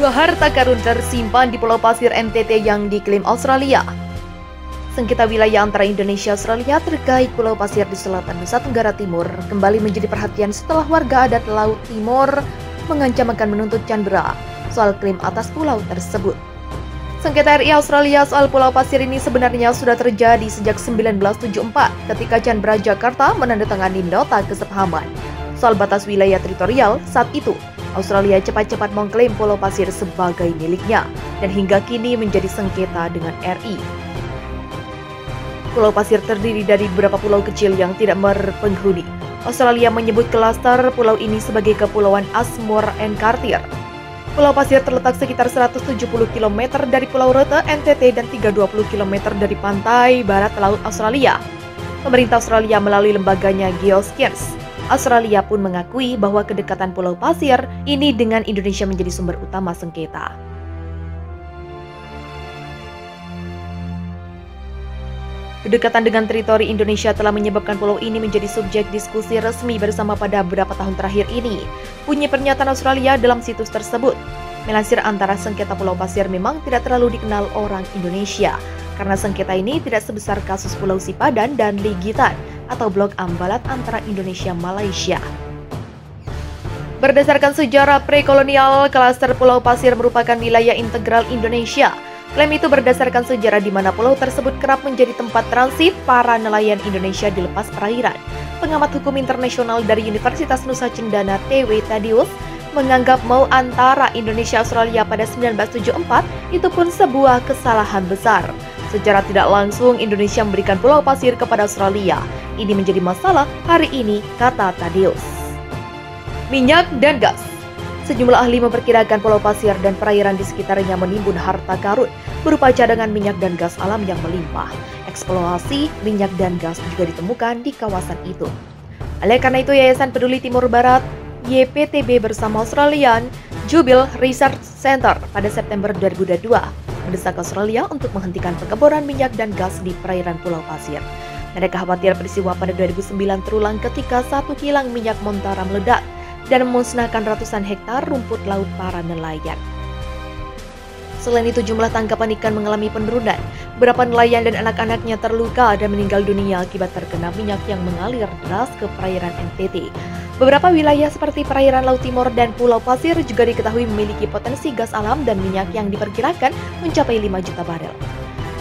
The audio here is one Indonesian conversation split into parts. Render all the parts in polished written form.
Dua harta karun tersimpan di Pulau Pasir NTT yang diklaim Australia. Sengketa wilayah antara Indonesia dan Australia terkait Pulau Pasir di selatan Nusa Tenggara Timur kembali menjadi perhatian setelah warga adat Laut Timor mengancam akan menuntut Canberra soal klaim atas pulau tersebut. Sengketa RI Australia soal Pulau Pasir ini sebenarnya sudah terjadi sejak 1974 ketika Canberra Jakarta menandatangani nota kesepahaman soal batas wilayah teritorial. Saat itu, Australia cepat-cepat mengklaim Pulau Pasir sebagai miliknya dan hingga kini menjadi sengketa dengan RI. Pulau Pasir terdiri dari beberapa pulau kecil yang tidak berpenghuni. Australia menyebut klaster pulau ini sebagai Kepulauan Ashmore and Cartier. Pulau Pasir terletak sekitar 170 km dari Pulau Rote, NTT, dan 320 km dari pantai barat Laut Australia. Pemerintah Australia melalui lembaganya Geoscience Australia pun mengakui bahwa kedekatan Pulau Pasir ini dengan Indonesia menjadi sumber utama sengketa. Kedekatan dengan teritori Indonesia telah menyebabkan pulau ini menjadi subjek diskusi resmi bersama pada beberapa tahun terakhir ini. Bunyi pernyataan Australia dalam situs tersebut melansir antara sengketa Pulau Pasir memang tidak terlalu dikenal orang Indonesia karena sengketa ini tidak sebesar kasus Pulau Sipadan dan Ligitan atau blok Ambalat antara Indonesia Malaysia. Berdasarkan sejarah prekolonial, klaster Pulau Pasir merupakan wilayah integral Indonesia. Klaim itu berdasarkan sejarah di mana pulau tersebut kerap menjadi tempat transit para nelayan Indonesia di lepas perairan. Pengamat hukum internasional dari Universitas Nusa Cendana T.W. Thaddeus menganggap mau antara Indonesia Australia pada 1974 itu pun sebuah kesalahan besar. Secara tidak langsung Indonesia memberikan Pulau Pasir kepada Australia. Ini menjadi masalah hari ini, kata Thaddeus. Minyak dan gas. Sejumlah ahli memperkirakan Pulau Pasir dan perairan di sekitarnya menimbun harta karun berupa cadangan minyak dan gas alam yang melimpah. Eksplorasi minyak dan gas juga ditemukan di kawasan itu. Oleh karena itu, Yayasan Peduli Timur Barat YPTB bersama Australian Jubil Research Center pada September 2022 mendesak Australia untuk menghentikan pengeboran minyak dan gas di perairan Pulau Pasir. Mereka khawatir peristiwa pada 2009 terulang ketika satu kilang minyak Montara meledak dan memusnahkan ratusan hektar rumput laut para nelayan. Selain itu, jumlah tangkapan ikan mengalami penurunan. Beberapa nelayan dan anak-anaknya terluka dan meninggal dunia akibat terkena minyak yang mengalir deras ke perairan NTT. Beberapa wilayah seperti perairan Laut Timor dan Pulau Pasir juga diketahui memiliki potensi gas alam dan minyak yang diperkirakan mencapai 5 juta barel.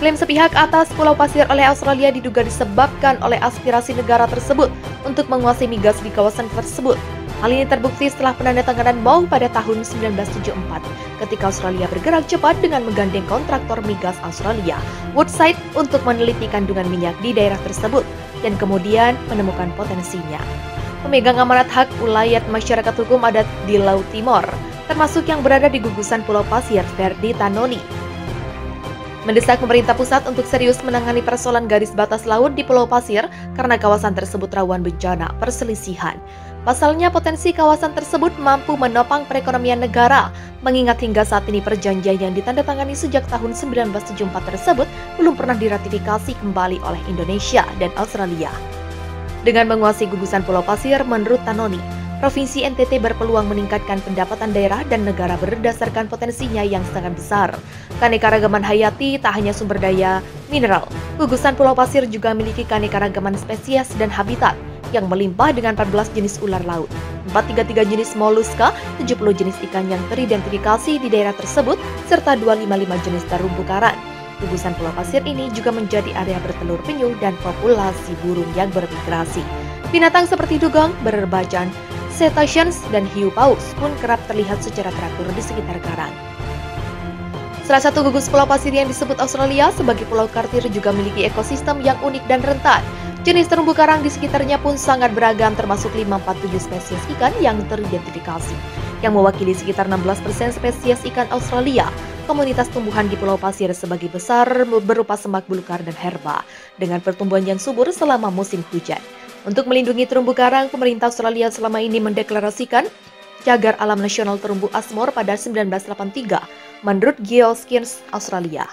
Klaim sepihak atas Pulau Pasir oleh Australia diduga disebabkan oleh aspirasi negara tersebut untuk menguasai migas di kawasan tersebut. Hal ini terbukti setelah penandatanganan MoU pada tahun 1974 ketika Australia bergerak cepat dengan menggandeng kontraktor migas Australia, Woodside, untuk meneliti kandungan minyak di daerah tersebut dan kemudian menemukan potensinya. Pemegang amanat hak ulayat masyarakat hukum adat di Laut Timor, termasuk yang berada di gugusan Pulau Pasir, Ferdi Tanoni, mendesak pemerintah pusat untuk serius menangani persoalan garis batas laut di Pulau Pasir karena kawasan tersebut rawan bencana perselisihan. Pasalnya, potensi kawasan tersebut mampu menopang perekonomian negara, mengingat hingga saat ini perjanjian yang ditandatangani sejak tahun 1974 tersebut belum pernah diratifikasi kembali oleh Indonesia dan Australia. Dengan menguasai gugusan Pulau Pasir, menurut Tanoni, Provinsi NTT berpeluang meningkatkan pendapatan daerah dan negara berdasarkan potensinya yang sangat besar. Keanekaragaman hayati tak hanya sumber daya mineral. Gugusan Pulau Pasir juga memiliki keanekaragaman spesies dan habitat yang melimpah dengan 14 jenis ular laut, 433 jenis moluska, 70 jenis ikan yang teridentifikasi di daerah tersebut, serta 255 jenis terumbu karang. Gugusan Pulau Pasir ini juga menjadi area bertelur penyu dan populasi burung yang bermigrasi. Binatang seperti dugong, berbacan, cetaceans, dan hiu paus pun kerap terlihat secara teratur di sekitar karang. Salah satu gugus Pulau Pasir yang disebut Australia sebagai Pulau Cartier juga memiliki ekosistem yang unik dan rentan. Jenis terumbu karang di sekitarnya pun sangat beragam, termasuk 547 spesies ikan yang teridentifikasi, yang mewakili sekitar 16% spesies ikan Australia. Komunitas tumbuhan di Pulau Pasir sebagai besar berupa semak belukar dan herba, dengan pertumbuhan yang subur selama musim hujan. Untuk melindungi terumbu karang, pemerintah Australia selama ini mendeklarasikan Cagar Alam Nasional Terumbu Ashmore pada 1983, menurut Geoscience Australia.